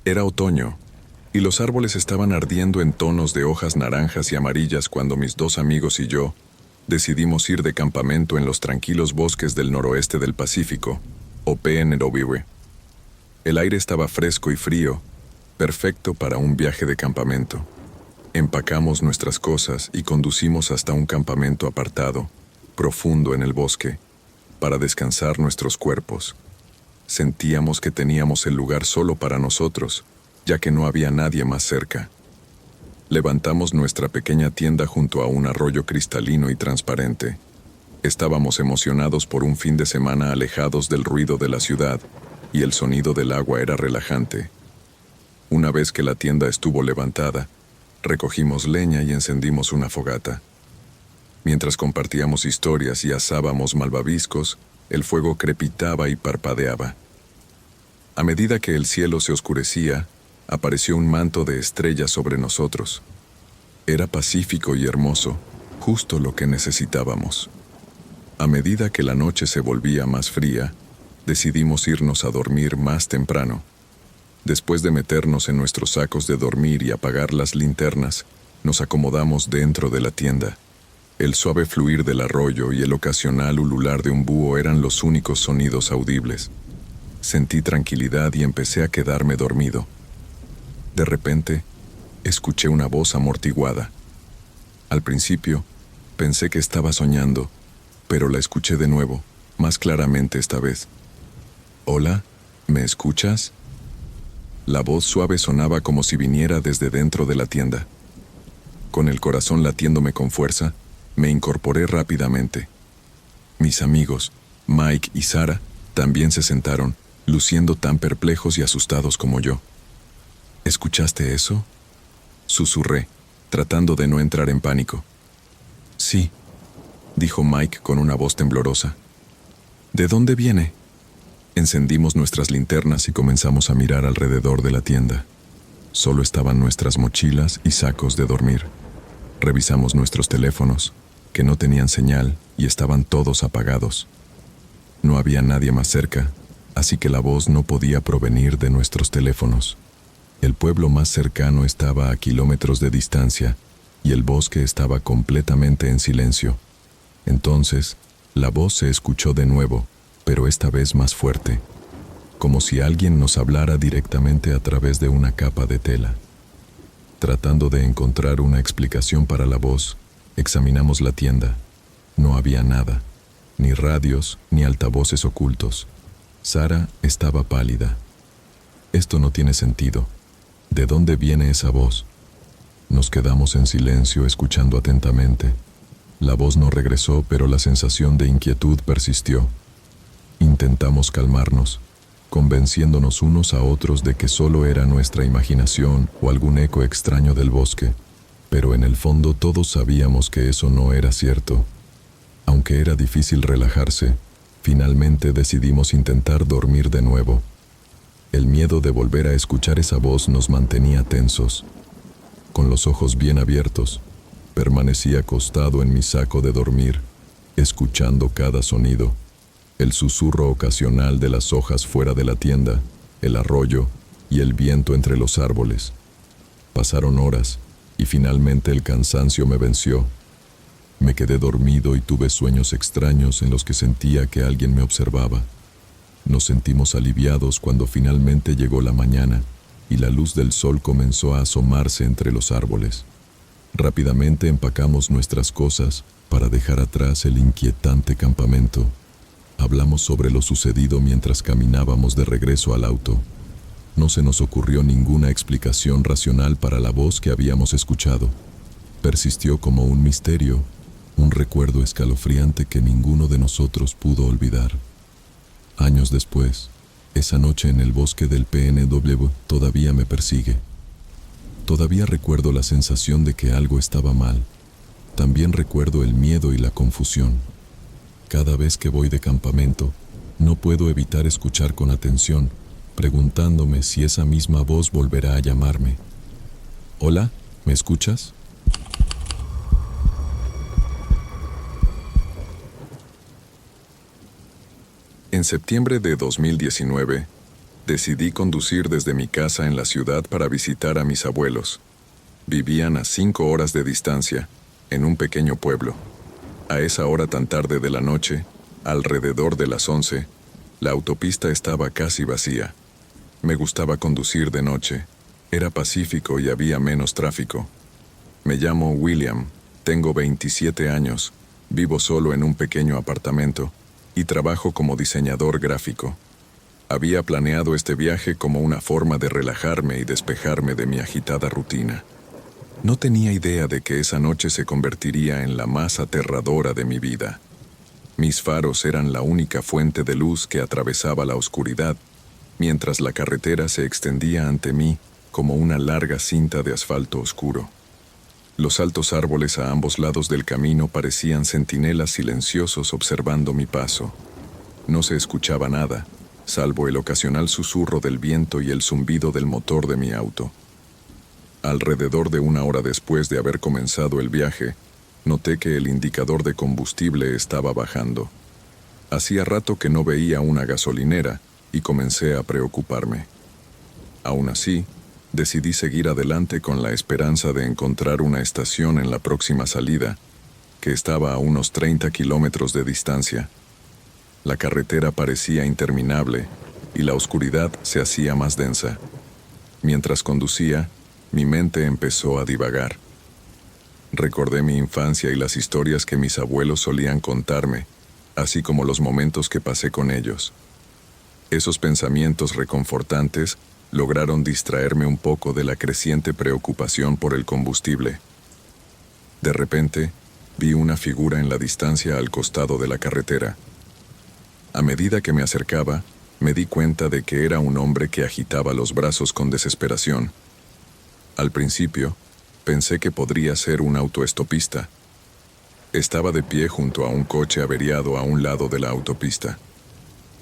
Era otoño, y los árboles estaban ardiendo en tonos de hojas naranjas y amarillas cuando mis dos amigos y yo decidimos ir de campamento en los tranquilos bosques del noroeste del Pacífico, o PNW. El aire estaba fresco y frío, perfecto para un viaje de campamento. Empacamos nuestras cosas y conducimos hasta un campamento apartado, profundo en el bosque, para descansar nuestros cuerpos. Sentíamos que teníamos el lugar solo para nosotros, ya que no había nadie más cerca. Levantamos nuestra pequeña tienda junto a un arroyo cristalino y transparente. Estábamos emocionados por un fin de semana alejados del ruido de la ciudad, y el sonido del agua era relajante. Una vez que la tienda estuvo levantada, recogimos leña y encendimos una fogata. Mientras compartíamos historias y asábamos malvaviscos, el fuego crepitaba y parpadeaba. A medida que el cielo se oscurecía, apareció un manto de estrellas sobre nosotros. Era pacífico y hermoso, justo lo que necesitábamos. A medida que la noche se volvía más fría, decidimos irnos a dormir más temprano. Después de meternos en nuestros sacos de dormir y apagar las linternas, nos acomodamos dentro de la tienda. El suave fluir del arroyo y el ocasional ulular de un búho eran los únicos sonidos audibles. Sentí tranquilidad y empecé a quedarme dormido. De repente, escuché una voz amortiguada. Al principio, pensé que estaba soñando, pero la escuché de nuevo, más claramente esta vez. «Hola, ¿me escuchas?». La voz suave sonaba como si viniera desde dentro de la tienda. Con el corazón latiéndome con fuerza, me incorporé rápidamente. Mis amigos, Mike y Sarah, también se sentaron, luciendo tan perplejos y asustados como yo. «¿Escuchaste eso?», susurré, tratando de no entrar en pánico. «Sí», dijo Mike con una voz temblorosa. «¿De dónde viene?». Encendimos nuestras linternas y comenzamos a mirar alrededor de la tienda. Solo estaban nuestras mochilas y sacos de dormir. Revisamos nuestros teléfonos, que no tenían señal y estaban todos apagados. No había nadie más cerca, así que la voz no podía provenir de nuestros teléfonos. El pueblo más cercano estaba a kilómetros de distancia y el bosque estaba completamente en silencio. Entonces, la voz se escuchó de nuevo, pero esta vez más fuerte, como si alguien nos hablara directamente a través de una capa de tela. Tratando de encontrar una explicación para la voz, examinamos la tienda. No había nada, ni radios ni altavoces ocultos. Sarah estaba pálida. «Esto no tiene sentido. ¿De dónde viene esa voz?». Nos quedamos en silencio escuchando atentamente. La voz no regresó, pero la sensación de inquietud persistió. Intentamos calmarnos, convenciéndonos unos a otros de que solo era nuestra imaginación o algún eco extraño del bosque, pero en el fondo todos sabíamos que eso no era cierto. Aunque era difícil relajarse, finalmente decidimos intentar dormir de nuevo. El miedo de volver a escuchar esa voz nos mantenía tensos. Con los ojos bien abiertos, permanecí acostado en mi saco de dormir, escuchando cada sonido. El susurro ocasional de las hojas fuera de la tienda, el arroyo y el viento entre los árboles. Pasaron horas y finalmente el cansancio me venció. Me quedé dormido y tuve sueños extraños en los que sentía que alguien me observaba. Nos sentimos aliviados cuando finalmente llegó la mañana y la luz del sol comenzó a asomarse entre los árboles. Rápidamente empacamos nuestras cosas para dejar atrás el inquietante campamento. Hablamos sobre lo sucedido mientras caminábamos de regreso al auto. No se nos ocurrió ninguna explicación racional para la voz que habíamos escuchado. Persistió como un misterio, un recuerdo escalofriante que ninguno de nosotros pudo olvidar. Años después, esa noche en el bosque del PNW todavía me persigue. Todavía recuerdo la sensación de que algo estaba mal. También recuerdo el miedo y la confusión. Cada vez que voy de campamento, no puedo evitar escuchar con atención, preguntándome si esa misma voz volverá a llamarme. «Hola, ¿me escuchas?». En septiembre de 2019, Decidí conducir desde mi casa en la ciudad para visitar a mis abuelos. Vivían a 5 horas de distancia, en un pequeño pueblo. A esa hora tan tarde de la noche, alrededor de las 11, la autopista estaba casi vacía. Me gustaba conducir de noche. Era pacífico y había menos tráfico. Me llamo William, tengo 27 años, vivo solo en un pequeño apartamento y trabajo como diseñador gráfico. Había planeado este viaje como una forma de relajarme y despejarme de mi agitada rutina. No tenía idea de que esa noche se convertiría en la más aterradora de mi vida. Mis faros eran la única fuente de luz que atravesaba la oscuridad, mientras la carretera se extendía ante mí como una larga cinta de asfalto oscuro. Los altos árboles a ambos lados del camino parecían centinelas silenciosos observando mi paso. No se escuchaba nada, salvo el ocasional susurro del viento y el zumbido del motor de mi auto. Alrededor de 1 hora después de haber comenzado el viaje, noté que el indicador de combustible estaba bajando. Hacía rato que no veía una gasolinera y comencé a preocuparme. Aún así, decidí seguir adelante con la esperanza de encontrar una estación en la próxima salida, que estaba a unos 30 kilómetros de distancia. La carretera parecía interminable y la oscuridad se hacía más densa. Mientras conducía, mi mente empezó a divagar. Recordé mi infancia y las historias que mis abuelos solían contarme, así como los momentos que pasé con ellos. Esos pensamientos reconfortantes lograron distraerme un poco de la creciente preocupación por el combustible. De repente, vi una figura en la distancia al costado de la carretera. A medida que me acercaba, me di cuenta de que era un hombre que agitaba los brazos con desesperación. Al principio, pensé que podría ser un autoestopista. Estaba de pie junto a un coche averiado a un lado de la autopista.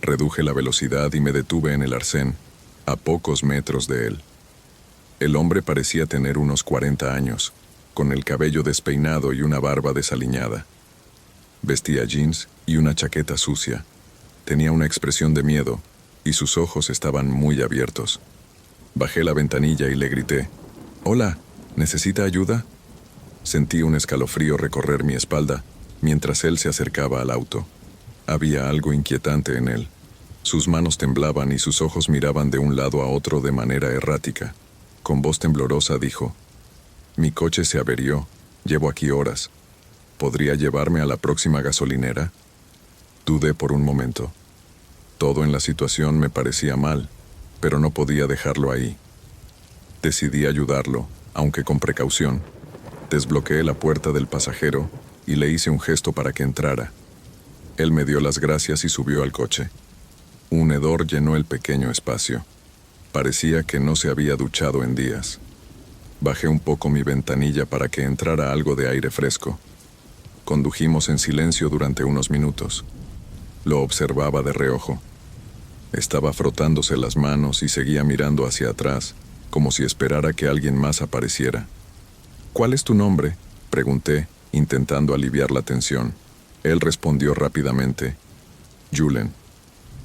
Reduje la velocidad y me detuve en el arcén, a pocos metros de él. El hombre parecía tener unos 40 años, con el cabello despeinado y una barba desaliñada. Vestía jeans y una chaqueta sucia. Tenía una expresión de miedo, y sus ojos estaban muy abiertos. Bajé la ventanilla y le grité: «Hola, ¿necesita ayuda?». Sentí un escalofrío recorrer mi espalda mientras él se acercaba al auto. Había algo inquietante en él. Sus manos temblaban y sus ojos miraban de un lado a otro de manera errática. Con voz temblorosa dijo: «Mi coche se averió. Llevo aquí horas. ¿Podría llevarme a la próxima gasolinera?». Dudé por un momento. Todo en la situación me parecía mal, pero no podía dejarlo ahí. Decidí ayudarlo, aunque con precaución. Desbloqueé la puerta del pasajero y le hice un gesto para que entrara. Él me dio las gracias y subió al coche. Un hedor llenó el pequeño espacio. Parecía que no se había duchado en días. Bajé un poco mi ventanilla para que entrara algo de aire fresco. Condujimos en silencio durante unos minutos. Lo observaba de reojo. Estaba frotándose las manos y seguía mirando hacia atrás, como si esperara que alguien más apareciera. «¿Cuál es tu nombre?», pregunté, intentando aliviar la tensión. Él respondió rápidamente: «Julen.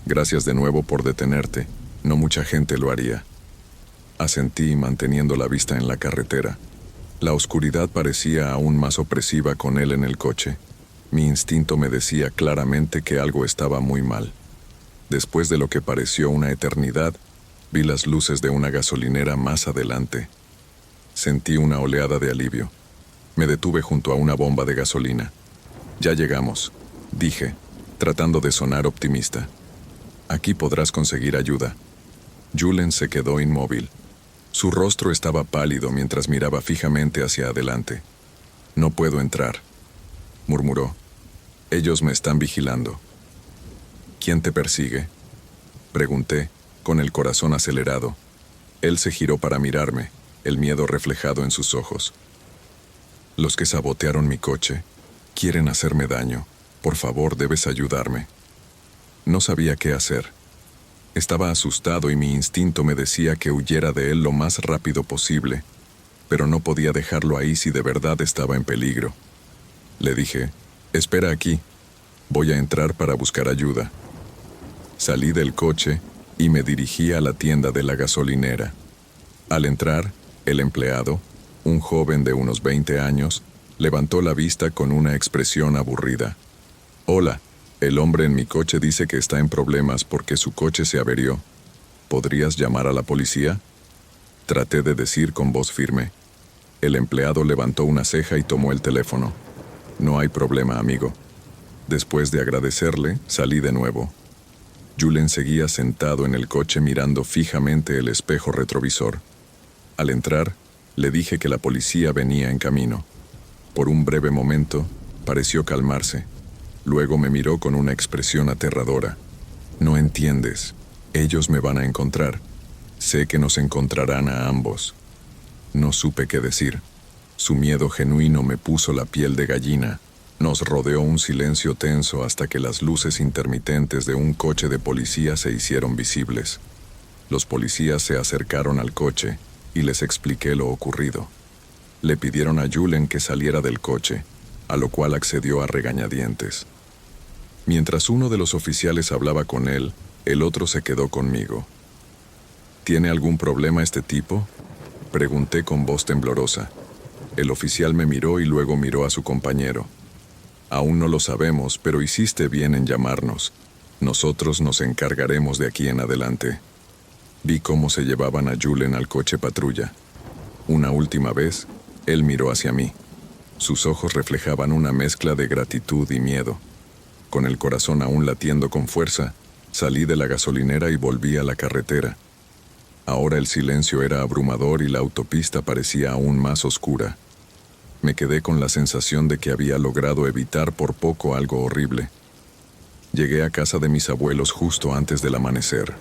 Gracias de nuevo por detenerte. No mucha gente lo haría». Asentí, manteniendo la vista en la carretera. La oscuridad parecía aún más opresiva con él en el coche. Mi instinto me decía claramente que algo estaba muy mal. Después de lo que pareció una eternidad, vi las luces de una gasolinera más adelante. Sentí una oleada de alivio. Me detuve junto a una bomba de gasolina. «Ya llegamos», dije, tratando de sonar optimista. «Aquí podrás conseguir ayuda». Julen se quedó inmóvil. Su rostro estaba pálido mientras miraba fijamente hacia adelante. «No puedo entrar», murmuró. «Ellos me están vigilando». «¿Quién te persigue?», pregunté, con el corazón acelerado. Él se giró para mirarme, el miedo reflejado en sus ojos. «Los que sabotearon mi coche. Quieren hacerme daño. Por favor, debes ayudarme». No sabía qué hacer. Estaba asustado y mi instinto me decía que huyera de él lo más rápido posible, pero no podía dejarlo ahí si de verdad estaba en peligro. Le dije: «Espera aquí. Voy a entrar para buscar ayuda». Salí del coche y me dirigí a la tienda de la gasolinera. Al entrar, el empleado, un joven de unos 20 años, levantó la vista con una expresión aburrida. «Hola, el hombre en mi coche dice que está en problemas porque su coche se averió. ¿Podrías llamar a la policía?», traté de decir con voz firme. El empleado levantó una ceja y tomó el teléfono. «No hay problema, amigo». Después de agradecerle, salí de nuevo. Julen seguía sentado en el coche mirando fijamente el espejo retrovisor. Al entrar, le dije que la policía venía en camino. Por un breve momento, pareció calmarse. Luego me miró con una expresión aterradora. «No entiendes. Ellos me van a encontrar. Sé que nos encontrarán a ambos». No supe qué decir. Su miedo genuino me puso la piel de gallina. Nos rodeó un silencio tenso hasta que las luces intermitentes de un coche de policía se hicieron visibles. Los policías se acercaron al coche y les expliqué lo ocurrido. Le pidieron a Julen que saliera del coche, a lo cual accedió a regañadientes. Mientras uno de los oficiales hablaba con él, el otro se quedó conmigo. «¿Tiene algún problema este tipo?», pregunté con voz temblorosa. El oficial me miró y luego miró a su compañero. «Aún no lo sabemos, pero hiciste bien en llamarnos. Nosotros nos encargaremos de aquí en adelante». Vi cómo se llevaban a Julen al coche patrulla. Una última vez, él miró hacia mí. Sus ojos reflejaban una mezcla de gratitud y miedo. Con el corazón aún latiendo con fuerza, salí de la gasolinera y volví a la carretera. Ahora el silencio era abrumador y la autopista parecía aún más oscura. Me quedé con la sensación de que había logrado evitar por poco algo horrible. Llegué a casa de mis abuelos justo antes del amanecer.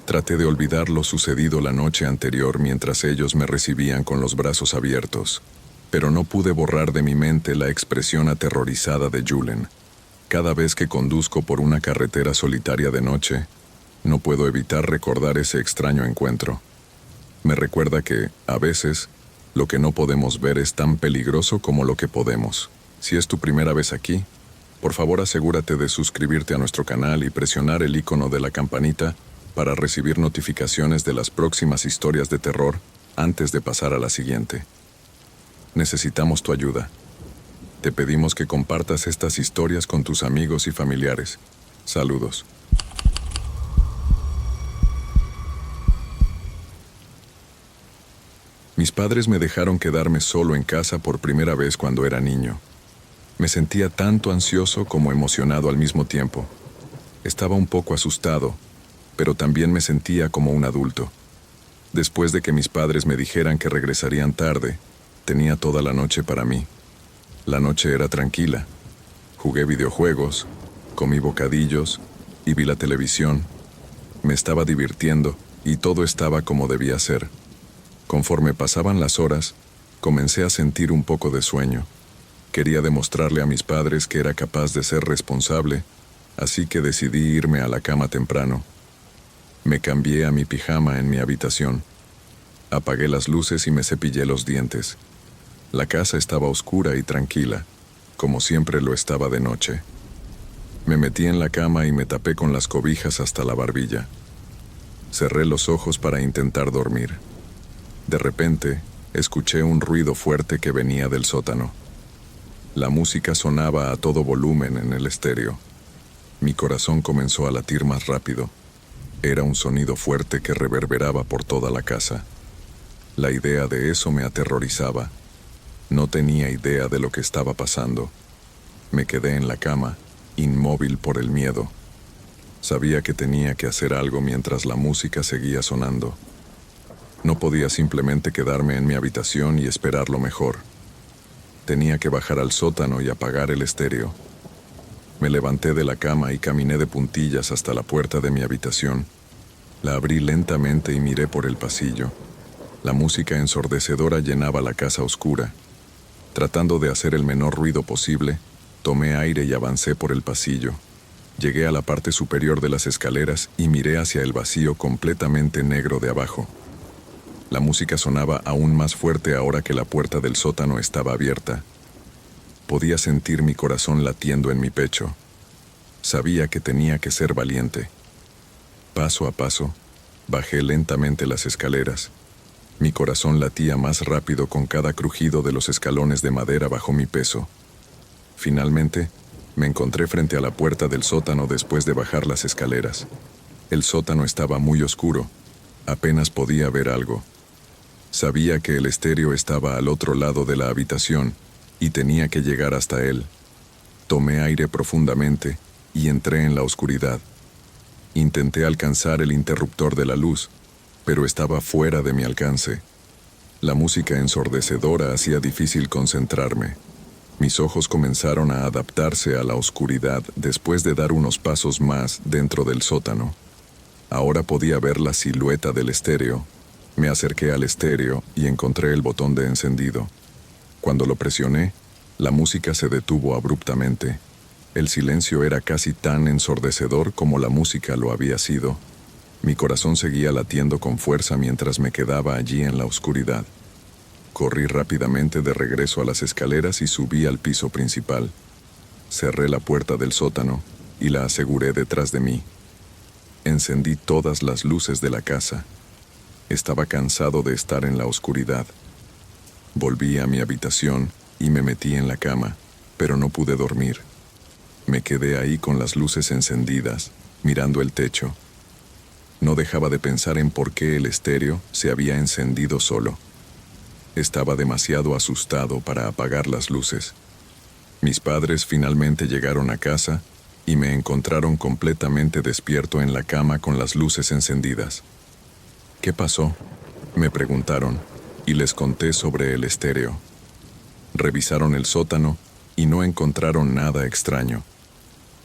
Traté de olvidar lo sucedido la noche anterior mientras ellos me recibían con los brazos abiertos, pero no pude borrar de mi mente la expresión aterrorizada de Julen. Cada vez que conduzco por una carretera solitaria de noche, no puedo evitar recordar ese extraño encuentro. Me recuerda que, a veces, lo que no podemos ver es tan peligroso como lo que podemos. Si es tu primera vez aquí, por favor asegúrate de suscribirte a nuestro canal y presionar el icono de la campanita para recibir notificaciones de las próximas historias de terror antes de pasar a la siguiente. Necesitamos tu ayuda. Te pedimos que compartas estas historias con tus amigos y familiares. Saludos. Mis padres me dejaron quedarme solo en casa por primera vez cuando era niño. Me sentía tanto ansioso como emocionado al mismo tiempo. Estaba un poco asustado, pero también me sentía como un adulto. Después de que mis padres me dijeran que regresarían tarde, tenía toda la noche para mí. La noche era tranquila. Jugué videojuegos, comí bocadillos y vi la televisión. Me estaba divirtiendo y todo estaba como debía ser. Conforme pasaban las horas, comencé a sentir un poco de sueño. Quería demostrarle a mis padres que era capaz de ser responsable, así que decidí irme a la cama temprano. Me cambié a mi pijama en mi habitación. Apagué las luces y me cepillé los dientes. La casa estaba oscura y tranquila, como siempre lo estaba de noche. Me metí en la cama y me tapé con las cobijas hasta la barbilla. Cerré los ojos para intentar dormir. De repente, escuché un ruido fuerte que venía del sótano. La música sonaba a todo volumen en el estéreo. Mi corazón comenzó a latir más rápido. Era un sonido fuerte que reverberaba por toda la casa. La idea de eso me aterrorizaba. No tenía idea de lo que estaba pasando. Me quedé en la cama, inmóvil por el miedo. Sabía que tenía que hacer algo mientras la música seguía sonando. No podía simplemente quedarme en mi habitación y esperar lo mejor. Tenía que bajar al sótano y apagar el estéreo. Me levanté de la cama y caminé de puntillas hasta la puerta de mi habitación. La abrí lentamente y miré por el pasillo. La música ensordecedora llenaba la casa oscura. Tratando de hacer el menor ruido posible, tomé aire y avancé por el pasillo. Llegué a la parte superior de las escaleras y miré hacia el vacío completamente negro de abajo. La música sonaba aún más fuerte ahora que la puerta del sótano estaba abierta. Podía sentir mi corazón latiendo en mi pecho. Sabía que tenía que ser valiente. Paso a paso, bajé lentamente las escaleras. Mi corazón latía más rápido con cada crujido de los escalones de madera bajo mi peso. Finalmente, me encontré frente a la puerta del sótano después de bajar las escaleras. El sótano estaba muy oscuro, apenas podía ver algo. Sabía que el estéreo estaba al otro lado de la habitación y tenía que llegar hasta él. Tomé aire profundamente y entré en la oscuridad. Intenté alcanzar el interruptor de la luz, pero estaba fuera de mi alcance. La música ensordecedora hacía difícil concentrarme. Mis ojos comenzaron a adaptarse a la oscuridad después de dar unos pasos más dentro del sótano. Ahora podía ver la silueta del estéreo. Me acerqué al estéreo y encontré el botón de encendido. Cuando lo presioné, la música se detuvo abruptamente. El silencio era casi tan ensordecedor como la música lo había sido. Mi corazón seguía latiendo con fuerza mientras me quedaba allí en la oscuridad. Corrí rápidamente de regreso a las escaleras y subí al piso principal. Cerré la puerta del sótano y la aseguré detrás de mí. Encendí todas las luces de la casa. Estaba cansado de estar en la oscuridad. Volví a mi habitación y me metí en la cama, pero no pude dormir. Me quedé ahí con las luces encendidas, mirando el techo. No dejaba de pensar en por qué el estéreo se había encendido solo. Estaba demasiado asustado para apagar las luces. Mis padres finalmente llegaron a casa y me encontraron completamente despierto en la cama con las luces encendidas. ¿Qué pasó?, me preguntaron, y les conté sobre el estéreo. Revisaron el sótano y no encontraron nada extraño.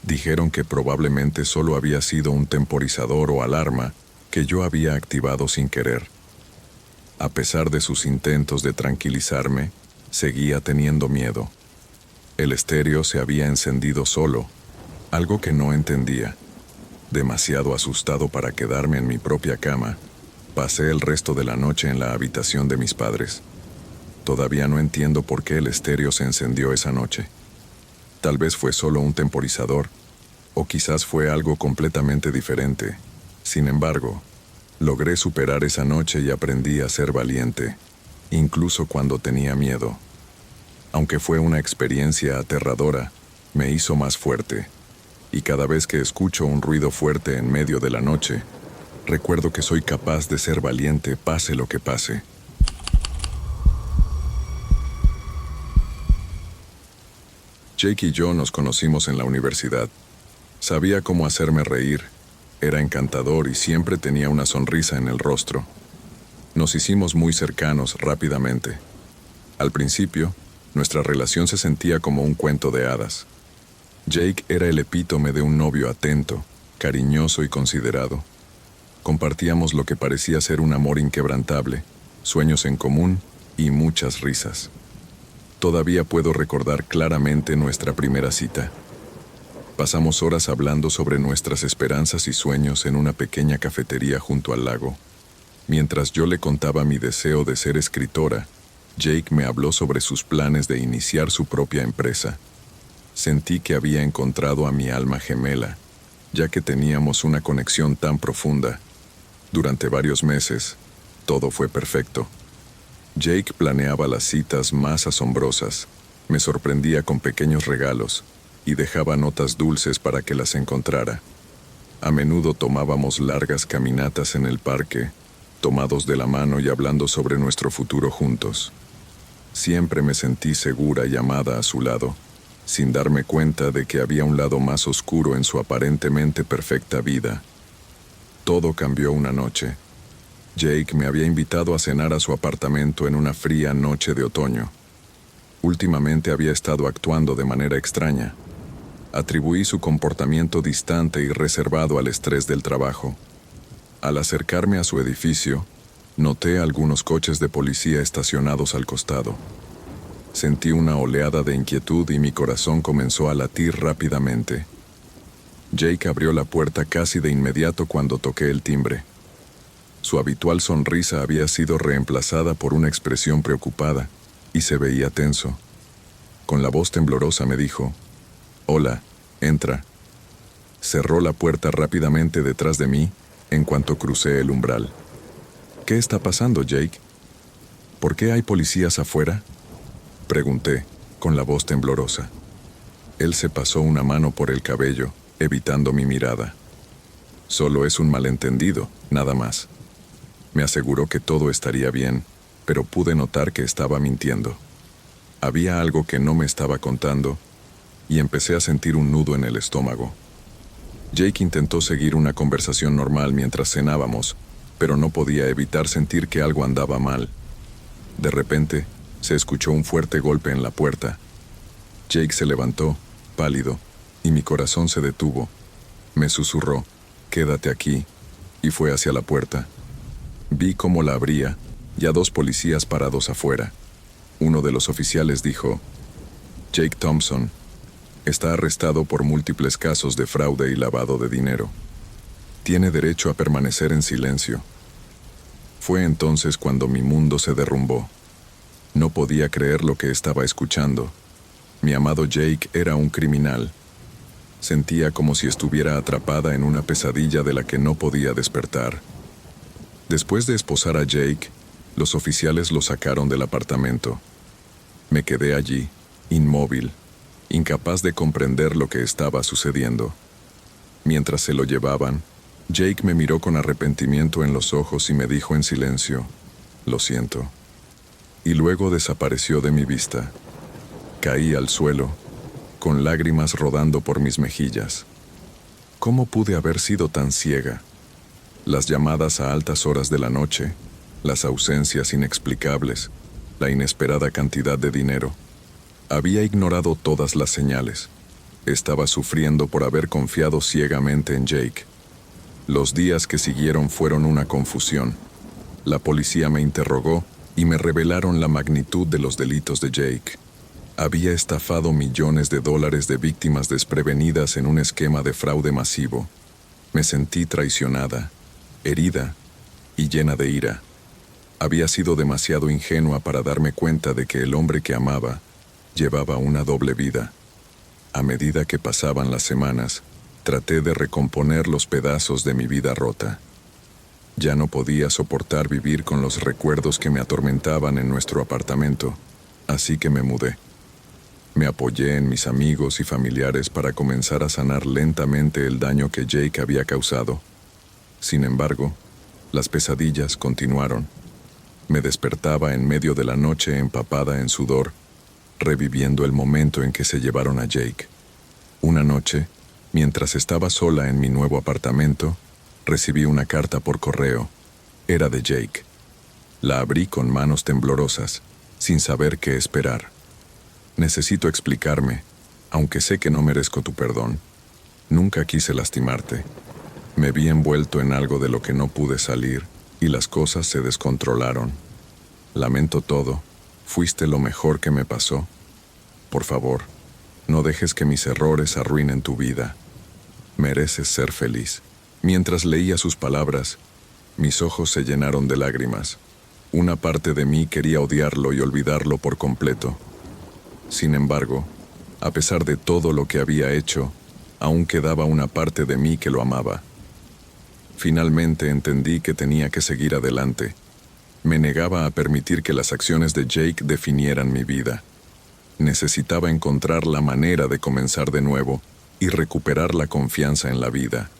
Dijeron que probablemente solo había sido un temporizador o alarma que yo había activado sin querer. A pesar de sus intentos de tranquilizarme, seguía teniendo miedo. El estéreo se había encendido solo, algo que no entendía. Demasiado asustado para quedarme en mi propia cama, pasé el resto de la noche en la habitación de mis padres. Todavía no entiendo por qué el estéreo se encendió esa noche. Tal vez fue solo un temporizador, o quizás fue algo completamente diferente. Sin embargo, logré superar esa noche y aprendí a ser valiente, incluso cuando tenía miedo. Aunque fue una experiencia aterradora, me hizo más fuerte, y cada vez que escucho un ruido fuerte en medio de la noche, recuerdo que soy capaz de ser valiente pase lo que pase. Jake y yo nos conocimos en la universidad. Sabía cómo hacerme reír, era encantador y siempre tenía una sonrisa en el rostro. Nos hicimos muy cercanos rápidamente. Al principio, nuestra relación se sentía como un cuento de hadas. Jake era el epítome de un novio atento, cariñoso y considerado. Compartíamos lo que parecía ser un amor inquebrantable, sueños en común y muchas risas. Todavía puedo recordar claramente nuestra primera cita. Pasamos horas hablando sobre nuestras esperanzas y sueños en una pequeña cafetería junto al lago. Mientras yo le contaba mi deseo de ser escritora, Jake me habló sobre sus planes de iniciar su propia empresa. Sentí que había encontrado a mi alma gemela, ya que teníamos una conexión tan profunda. Durante varios meses, todo fue perfecto. Jake planeaba las citas más asombrosas, me sorprendía con pequeños regalos y dejaba notas dulces para que las encontrara. A menudo tomábamos largas caminatas en el parque, tomados de la mano y hablando sobre nuestro futuro juntos. Siempre me sentí segura y amada a su lado, sin darme cuenta de que había un lado más oscuro en su aparentemente perfecta vida. Todo cambió una noche. Jake me había invitado a cenar a su apartamento en una fría noche de otoño. Últimamente había estado actuando de manera extraña. Atribuí su comportamiento distante y reservado al estrés del trabajo. Al acercarme a su edificio, noté algunos coches de policía estacionados al costado. Sentí una oleada de inquietud y mi corazón comenzó a latir rápidamente. Jake abrió la puerta casi de inmediato cuando toqué el timbre. Su habitual sonrisa había sido reemplazada por una expresión preocupada y se veía tenso. Con la voz temblorosa me dijo: «Hola, entra». Cerró la puerta rápidamente detrás de mí en cuanto crucé el umbral. ¿Qué está pasando, Jake? ¿Por qué hay policías afuera? Pregunté, con la voz temblorosa. Él se pasó una mano por el cabello, evitando mi mirada. Solo es un malentendido, nada más. Me aseguró que todo estaría bien, pero pude notar que estaba mintiendo. Había algo que no me estaba contando, y empecé a sentir un nudo en el estómago. Jake intentó seguir una conversación normal mientras cenábamos, pero no podía evitar sentir que algo andaba mal. De repente, se escuchó un fuerte golpe en la puerta. Jake se levantó, pálido, y mi corazón se detuvo. Me susurró, «Quédate aquí», y fue hacia la puerta. Vi cómo la abría, y a 2 policías parados afuera. Uno de los oficiales dijo, «Jake Thompson está arrestado por múltiples casos de fraude y lavado de dinero. Tiene derecho a permanecer en silencio». Fue entonces cuando mi mundo se derrumbó. No podía creer lo que estaba escuchando. Mi amado Jake era un criminal. Sentía como si estuviera atrapada en una pesadilla de la que no podía despertar. Después de esposar a Jake, los oficiales lo sacaron del apartamento. Me quedé allí, inmóvil, incapaz de comprender lo que estaba sucediendo. Mientras se lo llevaban, Jake me miró con arrepentimiento en los ojos y me dijo en silencio, «Lo siento». Y luego desapareció de mi vista. Caí al suelo, con lágrimas rodando por mis mejillas. ¿Cómo pude haber sido tan ciega? Las llamadas a altas horas de la noche, las ausencias inexplicables, la inesperada cantidad de dinero. Había ignorado todas las señales. Estaba sufriendo por haber confiado ciegamente en Jake. Los días que siguieron fueron una confusión. La policía me interrogó y me revelaron la magnitud de los delitos de Jake. Había estafado millones de dólares de víctimas desprevenidas en un esquema de fraude masivo. Me sentí traicionada, herida y llena de ira. Había sido demasiado ingenua para darme cuenta de que el hombre que amaba llevaba una doble vida. A medida que pasaban las semanas, traté de recomponer los pedazos de mi vida rota. Ya no podía soportar vivir con los recuerdos que me atormentaban en nuestro apartamento, así que me mudé. Me apoyé en mis amigos y familiares para comenzar a sanar lentamente el daño que Jake había causado. Sin embargo, las pesadillas continuaron. Me despertaba en medio de la noche empapada en sudor, reviviendo el momento en que se llevaron a Jake. Una noche, mientras estaba sola en mi nuevo apartamento, recibí una carta por correo. Era de Jake. La abrí con manos temblorosas, sin saber qué esperar. Necesito explicarme, aunque sé que no merezco tu perdón. Nunca quise lastimarte. Me vi envuelto en algo de lo que no pude salir, y las cosas se descontrolaron. Lamento todo. Fuiste lo mejor que me pasó. Por favor, no dejes que mis errores arruinen tu vida. Mereces ser feliz. Mientras leía sus palabras, mis ojos se llenaron de lágrimas. Una parte de mí quería odiarlo y olvidarlo por completo. Sin embargo, a pesar de todo lo que había hecho, aún quedaba una parte de mí que lo amaba. Finalmente entendí que tenía que seguir adelante. Me negaba a permitir que las acciones de Jake definieran mi vida. Necesitaba encontrar la manera de comenzar de nuevo y recuperar la confianza en la vida.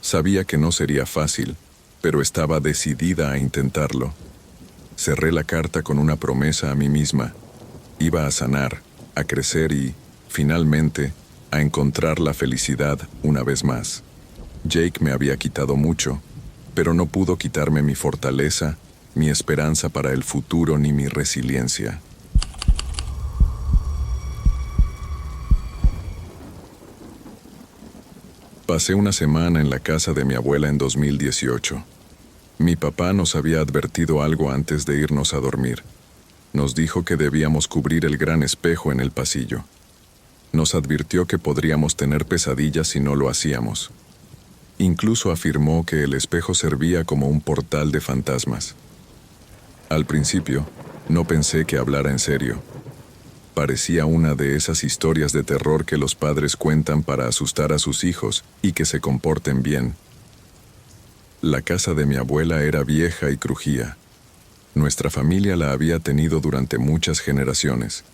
Sabía que no sería fácil, pero estaba decidida a intentarlo. Cerré la carta con una promesa a mí misma. Iba a sanar, a crecer y, finalmente, a encontrar la felicidad una vez más. Jake me había quitado mucho, pero no pudo quitarme mi fortaleza, mi esperanza para el futuro ni mi resiliencia. Pasé una semana en la casa de mi abuela en 2018. Mi papá nos había advertido algo antes de irnos a dormir. Nos dijo que debíamos cubrir el gran espejo en el pasillo. Nos advirtió que podríamos tener pesadillas si no lo hacíamos. Incluso afirmó que el espejo servía como un portal de fantasmas. Al principio, no pensé que hablara en serio. Parecía una de esas historias de terror que los padres cuentan para asustar a sus hijos y que se comporten bien. La casa de mi abuela era vieja y crujía. Nuestra familia la había tenido durante muchas generaciones.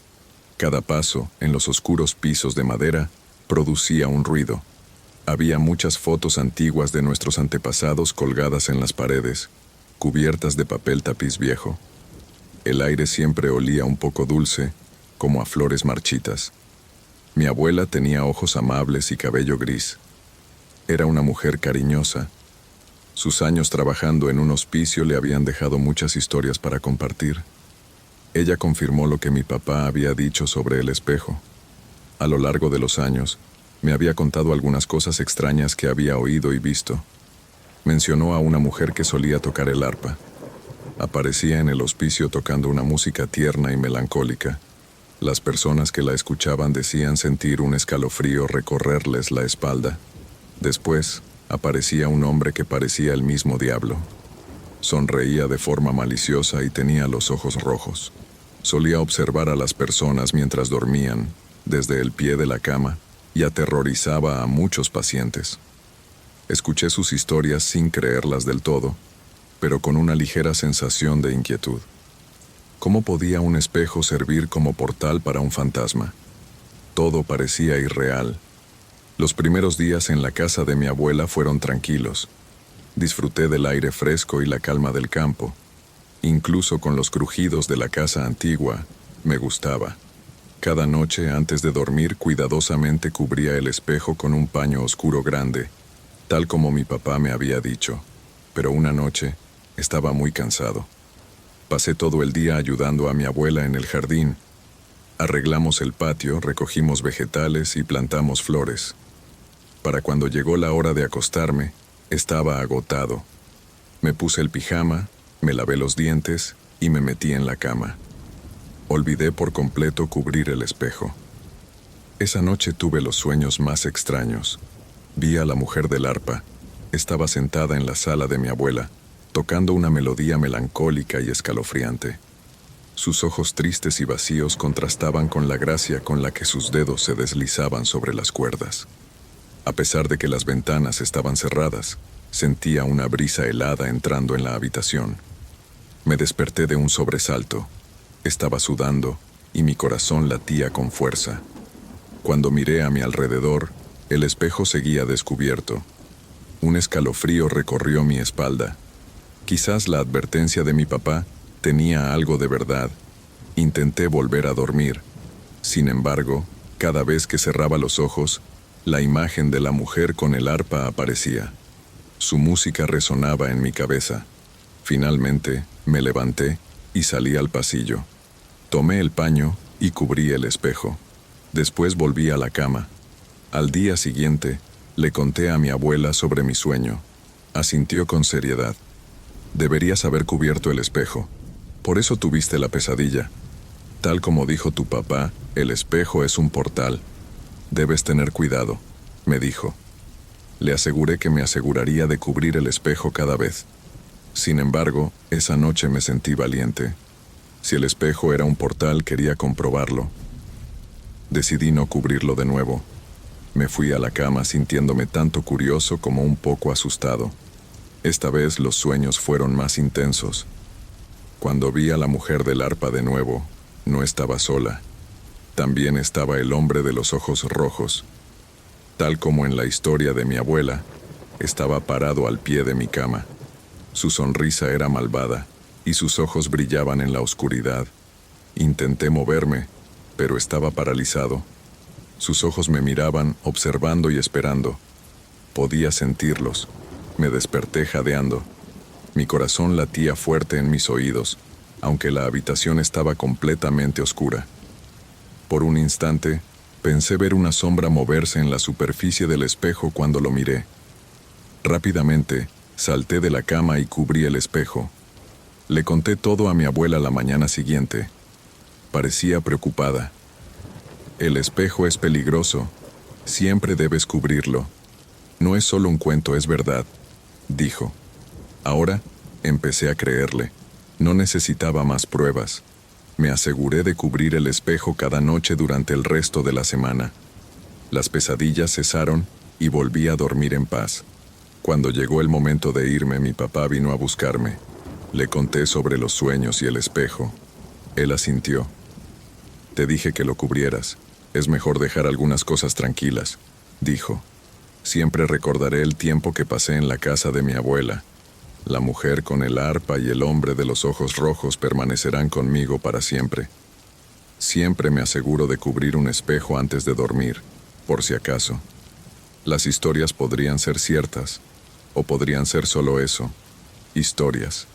Cada paso, en los oscuros pisos de madera, producía un ruido. Había muchas fotos antiguas de nuestros antepasados colgadas en las paredes, cubiertas de papel tapiz viejo. El aire siempre olía un poco dulce, como a flores marchitas. Mi abuela tenía ojos amables y cabello gris. Era una mujer cariñosa. Sus años trabajando en un hospicio le habían dejado muchas historias para compartir. Ella confirmó lo que mi papá había dicho sobre el espejo. A lo largo de los años, me había contado algunas cosas extrañas que había oído y visto. Mencionó a una mujer que solía tocar el arpa. Aparecía en el hospicio tocando una música tierna y melancólica. Las personas que la escuchaban decían sentir un escalofrío recorrerles la espalda. Después, aparecía un hombre que parecía el mismo diablo. Sonreía de forma maliciosa y tenía los ojos rojos. Solía observar a las personas mientras dormían, desde el pie de la cama, y aterrorizaba a muchos pacientes. Escuché sus historias sin creerlas del todo, pero con una ligera sensación de inquietud. ¿Cómo podía un espejo servir como portal para un fantasma? Todo parecía irreal. Los primeros días en la casa de mi abuela fueron tranquilos. Disfruté del aire fresco y la calma del campo. Incluso con los crujidos de la casa antigua, me gustaba. Cada noche, antes de dormir, cuidadosamente cubría el espejo con un paño oscuro grande, tal como mi papá me había dicho. Pero una noche, estaba muy cansado. Pasé todo el día ayudando a mi abuela en el jardín. Arreglamos el patio, recogimos vegetales y plantamos flores. Para cuando llegó la hora de acostarme, estaba agotado. Me puse el pijama, me lavé los dientes y me metí en la cama. Olvidé por completo cubrir el espejo. Esa noche tuve los sueños más extraños. Vi a la mujer del arpa. Estaba sentada en la sala de mi abuela, tocando una melodía melancólica y escalofriante. Sus ojos tristes y vacíos contrastaban con la gracia con la que sus dedos se deslizaban sobre las cuerdas. A pesar de que las ventanas estaban cerradas, sentía una brisa helada entrando en la habitación. Me desperté de un sobresalto. Estaba sudando y mi corazón latía con fuerza. Cuando miré a mi alrededor, el espejo seguía descubierto. Un escalofrío recorrió mi espalda. Quizás la advertencia de mi papá tenía algo de verdad. Intenté volver a dormir. Sin embargo, cada vez que cerraba los ojos, la imagen de la mujer con el arpa aparecía. Su música resonaba en mi cabeza. Finalmente, me levanté y salí al pasillo. Tomé el paño y cubrí el espejo. Después volví a la cama. Al día siguiente, le conté a mi abuela sobre mi sueño. Asintió con seriedad. Deberías haber cubierto el espejo. Por eso tuviste la pesadilla. Tal como dijo tu papá, el espejo es un portal. Debes tener cuidado, me dijo. Le aseguré que me aseguraría de cubrir el espejo cada vez. Sin embargo, esa noche me sentí valiente. Si el espejo era un portal, quería comprobarlo. Decidí no cubrirlo de nuevo. Me fui a la cama sintiéndome tanto curioso como un poco asustado. Esta vez los sueños fueron más intensos. Cuando vi a la mujer del arpa de nuevo, no estaba sola. También estaba el hombre de los ojos rojos. Tal como en la historia de mi abuela, estaba parado al pie de mi cama. Su sonrisa era malvada y sus ojos brillaban en la oscuridad. Intenté moverme, pero estaba paralizado. Sus ojos me miraban, observando y esperando. Podía sentirlos. Me desperté jadeando. Mi corazón latía fuerte en mis oídos, aunque la habitación estaba completamente oscura. Por un instante, pensé ver una sombra moverse en la superficie del espejo cuando lo miré. Rápidamente, salté de la cama y cubrí el espejo. Le conté todo a mi abuela la mañana siguiente. Parecía preocupada. El espejo es peligroso. Siempre debes cubrirlo. No es solo un cuento, es verdad, dijo. Ahora, empecé a creerle. No necesitaba más pruebas. Me aseguré de cubrir el espejo cada noche durante el resto de la semana. Las pesadillas cesaron y volví a dormir en paz. Cuando llegó el momento de irme, mi papá vino a buscarme. Le conté sobre los sueños y el espejo. Él asintió. Te dije que lo cubrieras. Es mejor dejar algunas cosas tranquilas, dijo. Siempre recordaré el tiempo que pasé en la casa de mi abuela. La mujer con el arpa y el hombre de los ojos rojos permanecerán conmigo para siempre. Siempre me aseguro de cubrir un espejo antes de dormir, por si acaso. Las historias podrían ser ciertas, o podrían ser solo eso, historias.